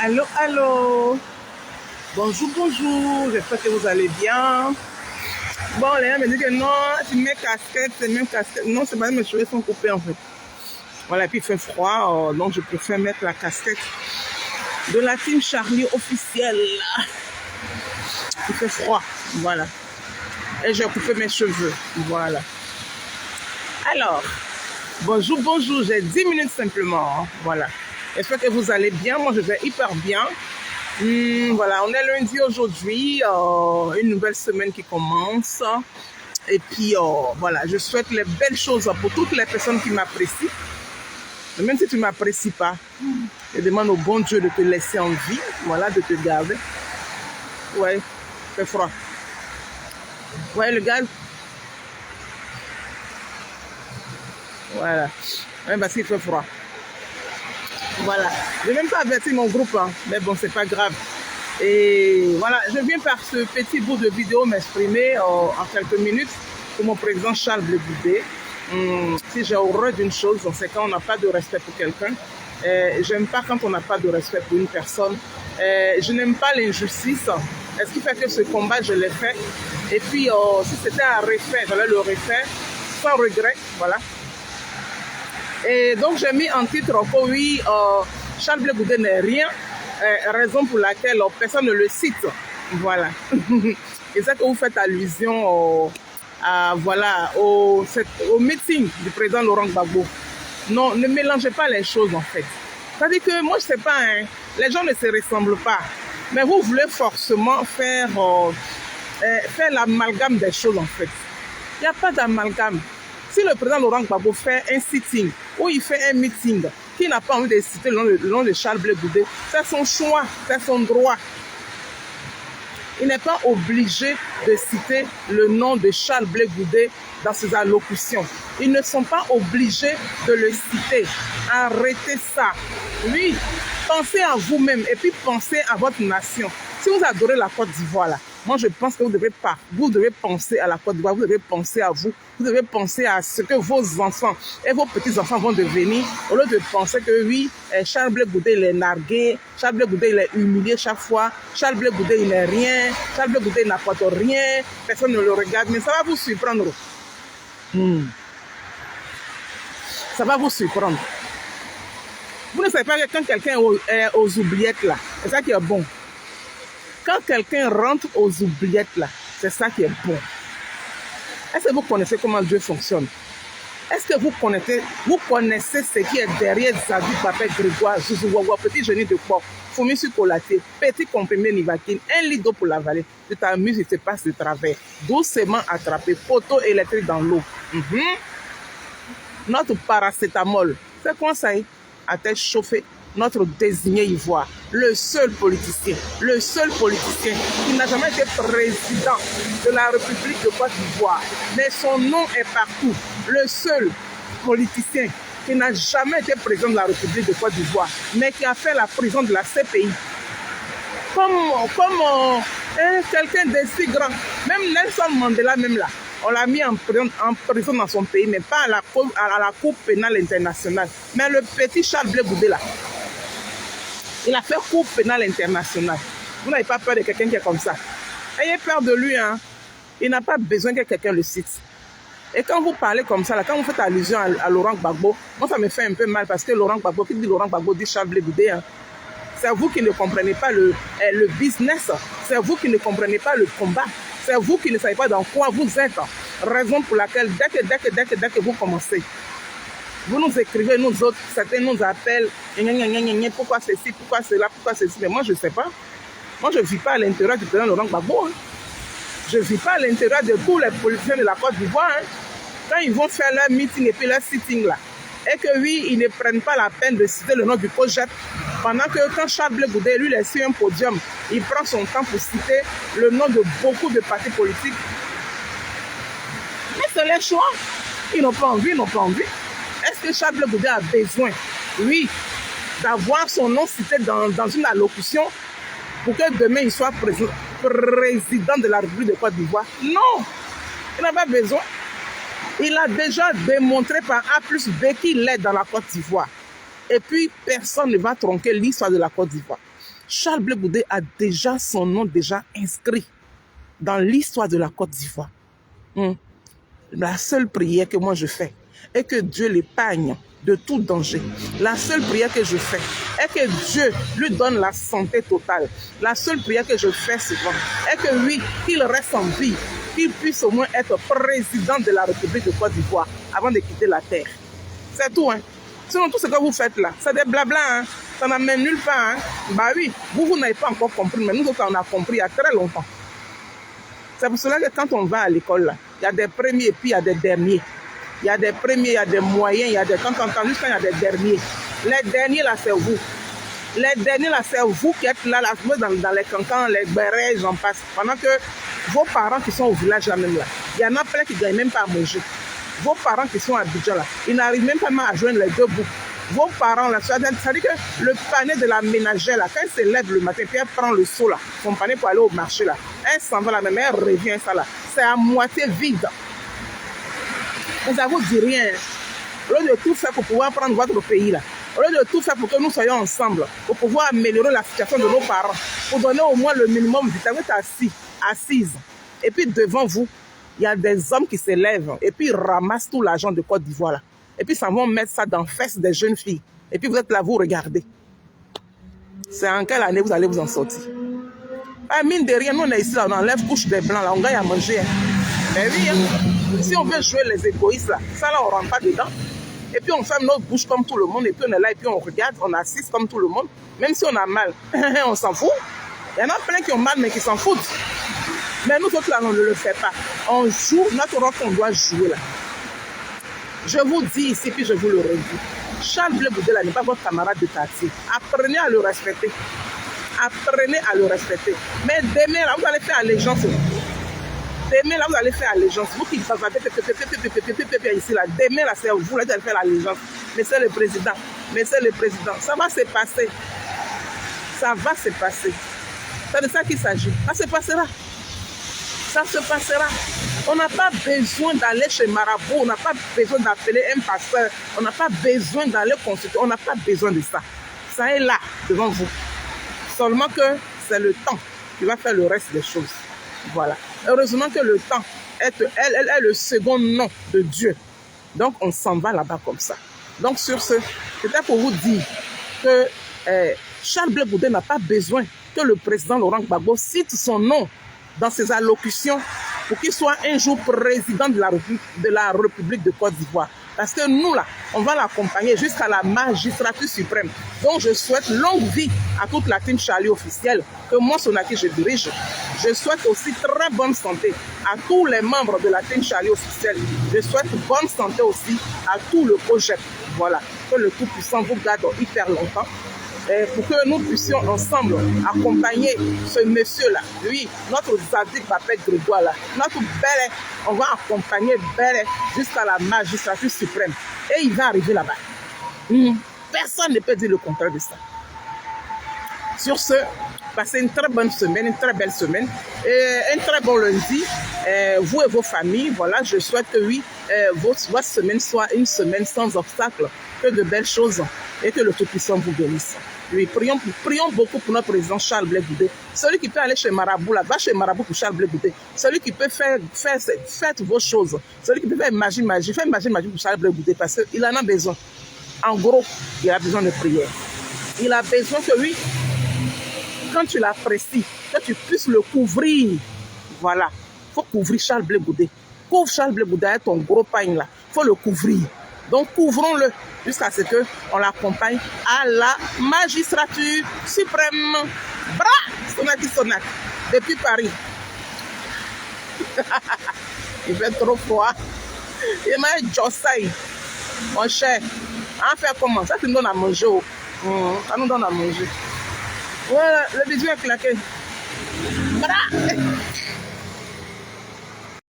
Allô, allô. Bonjour, bonjour. J'espère que vous allez bien. Bon, les gens me disent que non, tu mets casquette, c'est même casquette. Non, c'est pas mes cheveux sont coupés en fait. Voilà, et puis il fait froid, donc je préfère mettre la casquette de la team Charlie officielle. Il fait froid, voilà. Et j'ai coupé mes cheveux, voilà. Alors, bonjour, bonjour. J'ai 10 minutes simplement, voilà. J'espère que vous allez bien. Moi, je vais hyper bien. Voilà, on est lundi aujourd'hui, une nouvelle semaine qui commence. Et puis, voilà, je souhaite les belles choses pour toutes les personnes qui m'apprécient. Même si tu ne m'apprécies pas, je demande au bon Dieu de te laisser en vie, voilà, de te garder. Ouais, c'est froid. Ouais, le gars. Voilà. Ouais, parce qu'il fait froid. Voilà. Je n'ai même pas averti mon groupe, hein. Mais bon, c'est pas grave. Et voilà, je viens par ce petit bout de vidéo m'exprimer en quelques minutes pour mon président Charles Blé Goudé. Si j'ai horreur d'une chose, c'est quand on n'a pas de respect pour quelqu'un. J'aime pas quand on n'a pas de respect pour une personne. Je n'aime pas l'injustice. Ce qui fait que ce combat, je l'ai fait. Et puis, si c'était à refaire, j'allais le refaire sans regret. Voilà. Et donc, j'ai mis en titre que oui, Charles Blé Goudé n'est rien. Raison pour laquelle personne ne le cite. Voilà. Et ça que vous faites allusion voilà, au meeting du président Laurent Gbagbo. Non, ne mélangez pas les choses en fait. C'est-à-dire que moi je sais pas, hein, les gens ne se ressemblent pas. Mais vous voulez forcément faire l'amalgame des choses en fait. Il n'y a pas d'amalgame. Si le président Laurent Gbagbo fait un sitting ou il fait un meeting qui n'a pas envie de citer le nom de Charles Blé Goudé, c'est son choix, c'est son droit. Il n'est pas obligé de citer le nom de Charles Blé Goudé dans ses allocutions. Ils ne sont pas obligés de le citer. Arrêtez ça. Oui, pensez à vous-même et puis pensez à votre nation. Si vous adorez la Côte d'Ivoire, là, moi je pense que vous devez penser à la Côte d'Ivoire, vous devez penser à vous, vous devez penser à ce que vos enfants et vos petits-enfants vont devenir, au lieu de penser que oui, Charles Blé Goudé il est nargué, Charles Blé Goudé il est humilié chaque fois, Charles Blé Goudé il n'est rien, Charles Blé Goudé n'apporte rien, personne ne le regarde, mais ça va vous surprendre. Ça va vous surprendre. Vous ne savez pas que quand quelqu'un est aux oubliettes là, c'est ça qui est bon. Quand quelqu'un rentre aux oubliettes là, c'est ça qui est bon. Est-ce que vous connaissez comment Dieu fonctionne? Est-ce que vous connaissez ce qui est derrière Zadou, Papé, Grégoire, Zouzouawa, petit génie de corps, fourmi sur colaté, petit comprimé Nivaquine, un lit d'eau pour l'avaler. Tu t'amuses, il se passe de travers. Doucement attrapé, poteau électrique dans l'eau. Notre paracétamol, c'est quoi ça? À tête chauffée. Notre désigné ivoire, le seul politicien qui n'a jamais été président de la République de Côte d'Ivoire, mais son nom est partout. Le seul politicien qui n'a jamais été président de la République de Côte d'Ivoire, mais qui a fait la prison de la CPI. Comme quelqu'un d'aussi grand, même Nelson Mandela, même là, on l'a mis en prison dans son pays, mais pas à la Cour pénale internationale. Mais le petit Charles Blé Goudé là, il a fait Cour pénale internationale. Vous n'avez pas peur de quelqu'un qui est comme ça. Ayez peur de lui, hein. Il n'a pas besoin que quelqu'un le cite. Et quand vous parlez comme ça, là, quand vous faites allusion à Laurent Gbagbo, moi ça me fait un peu mal parce que Laurent Gbagbo, qui dit Laurent Gbagbo dit Charles Blé Goudé. Hein. C'est vous qui ne comprenez pas le business. C'est vous qui ne comprenez pas le combat. C'est vous qui ne savez pas dans quoi vous êtes. Raison pour laquelle, dès que vous commencez, vous nous écrivez, nous autres, certains nous appellent, pourquoi ceci, pourquoi cela, pourquoi ceci. Mais moi, je ne sais pas. Moi, je ne vis pas à l'intérieur du président Laurent Gbagbo. Hein. Je ne vis pas à l'intérieur de tous les politiciens de la Côte d'Ivoire. Hein. Quand ils vont faire leur meeting et puis leur sitting là, et que oui, ils ne prennent pas la peine de citer le nom du COJEP, pendant que quand Charles Blé Goudé, lui, il est sur un podium, il prend son temps pour citer le nom de beaucoup de partis politiques. Mais c'est les choix. Ils n'ont pas envie, Est-ce que Charles Blé Goudé a besoin, oui, d'avoir son nom cité dans une allocution pour que demain il soit président de la République de Côte d'Ivoire? Non, il n'a pas besoin. Il a déjà démontré par A plus B qu'il est dans la Côte d'Ivoire. Et puis, personne ne va tronquer l'histoire de la Côte d'Ivoire. Charles Blé Goudé a déjà son nom déjà inscrit dans l'histoire de la Côte d'Ivoire. La seule prière que moi je fais est que Dieu l'épargne de tout danger. La seule prière que je fais est que Dieu lui donne la santé totale. La seule prière que je fais souvent est que oui, qu'il reste en vie, qu'il puisse au moins être président de la République de Côte d'Ivoire avant de quitter la terre. C'est tout, hein. Sinon, tout ce que vous faites là, c'est des blabla, hein. Ça n'amène nulle part, hein. Bah oui, vous n'avez pas encore compris, mais nous autres, on a compris il y a très longtemps. C'est pour cela que quand on va à l'école, là, il y a des premiers et puis il y a des derniers. Il y a des premiers, il y a des moyens, il y a des... Quand on entend juste quand il y a des derniers. Les derniers, là, c'est vous. Les derniers, là, c'est vous qui êtes là, dans les cancans, les bérets, j'en passe. Pendant que vos parents qui sont au village, là, même là, il y en a plein qui ne gagnent même pas à manger. Vos parents qui sont à Abidjan, là, ils n'arrivent même pas à joindre les deux bouts. Vos parents, là, ça veut dire que le panier de la ménagère, là, quand elle se lève le matin, puis elle prend le seau, là, son panier pour aller au marché, là, elle s'en va là, même elle revient, ça, là, c'est à moitié vide. Mais ça ne vous dit rien. Au lieu de tout faire pour pouvoir prendre votre pays, là, au lieu de tout faire pour que nous soyons ensemble, pour pouvoir améliorer la situation de nos parents, pour donner au moins le minimum vital, vous êtes assise. Et puis devant vous, il y a des hommes qui se lèvent et puis ils ramassent tout l'argent de Côte d'Ivoire, là. Et puis, ça vont mettre ça dans les fesses des jeunes filles. Et puis, vous êtes là, vous regardez. C'est en quelle année vous allez vous en sortir? Ah, mine de rien, nous, on est ici, là, on enlève couche des blancs, là, on gagne à manger. Hein. Mais oui, hein. Si on veut jouer les égoïstes, là, ça, là, on ne rentre pas dedans. Et puis, on ferme notre bouche comme tout le monde. Et puis, on est là, et puis, on regarde, on assiste comme tout le monde. Même si on a mal, on s'en fout. Il y en a plein qui ont mal, mais qui s'en foutent. Mais nous autres, là, on ne le fait pas. On joue notre rôle qu'on doit jouer, là. Je vous dis ici, puis je vous le redis. Charles Blé Goudé n'est pas votre camarade de quartier. Apprenez à le respecter. Apprenez à le respecter. Mais demain, là, vous allez faire allégeance. Demain, là, vous allez faire allégeance. Vous qui ici, là, demain, là, c'est vous, là, vous allez faire l'allégeance. Mais c'est le président. Mais c'est le président. Ça va se passer. Ça va se passer. C'est de ça qu'il s'agit. Ça se passera. Ça se passera. On n'a pas besoin d'aller chez Marabout, on n'a pas besoin d'appeler un pasteur, on n'a pas besoin d'aller consulter, on n'a pas besoin de ça. Ça est là, devant vous. Seulement que c'est le temps qui va faire le reste des choses. Voilà. Heureusement que le temps est le second nom de Dieu. Donc, on s'en va là-bas comme ça. Donc, sur ce, c'était pour vous dire que Charles Blé Goudé n'a pas besoin que le président Laurent Gbagbo cite son nom dans ses allocutions pour qu'il soit un jour président de la République de Côte d'Ivoire. Parce que nous, là, on va l'accompagner jusqu'à la magistrature suprême. Donc, je souhaite longue vie à toute la team Charlie officielle, que moi, Sonaki, je dirige. Je souhaite aussi très bonne santé à tous les membres de la team Charlie officielle. Je souhaite bonne santé aussi à tout le projet. Voilà, que le Tout-Puissant vous garde hyper longtemps. Pour que nous puissions ensemble accompagner ce monsieur-là, lui, notre Zadig Bapek Grégoire, là, notre Bélé, on va accompagner Bélé jusqu'à la magistrature suprême. Et il va arriver là-bas. Personne ne peut dire le contraire de ça. Sur ce, passez une très bonne semaine, une très belle semaine, et un très bon lundi. Vous et vos familles, voilà, je souhaite que oui, votre semaine soit une semaine sans obstacle, que de belles choses, et que le Tout-Puissant vous bénisse. Oui, prions beaucoup pour notre président Charles Blé Goudé. Celui qui peut aller chez Marabout, là, va chez Marabout pour Charles Blé Goudé. Celui qui peut faites vos choses. Celui qui peut faire magie pour Charles Blé Goudé, parce qu'il en a besoin. En gros, il a besoin de prière. Il a besoin que oui, quand tu l'apprécies, que tu puisses le couvrir. Voilà, il faut couvrir Charles Blé Goudé. Couvre Charles Blé Goudé avec ton gros pain là. Il faut le couvrir. Donc, couvrons-le jusqu'à ce qu'on l'accompagne à la magistrature suprême. Bra! Sonati, depuis Paris. Il fait trop froid. Il m'a dit, Jossaï, mon cher, on fait comment? Ça, tu nous donnes à manger. Ça nous donne à manger. Voilà, le bisou est claqué. Bra!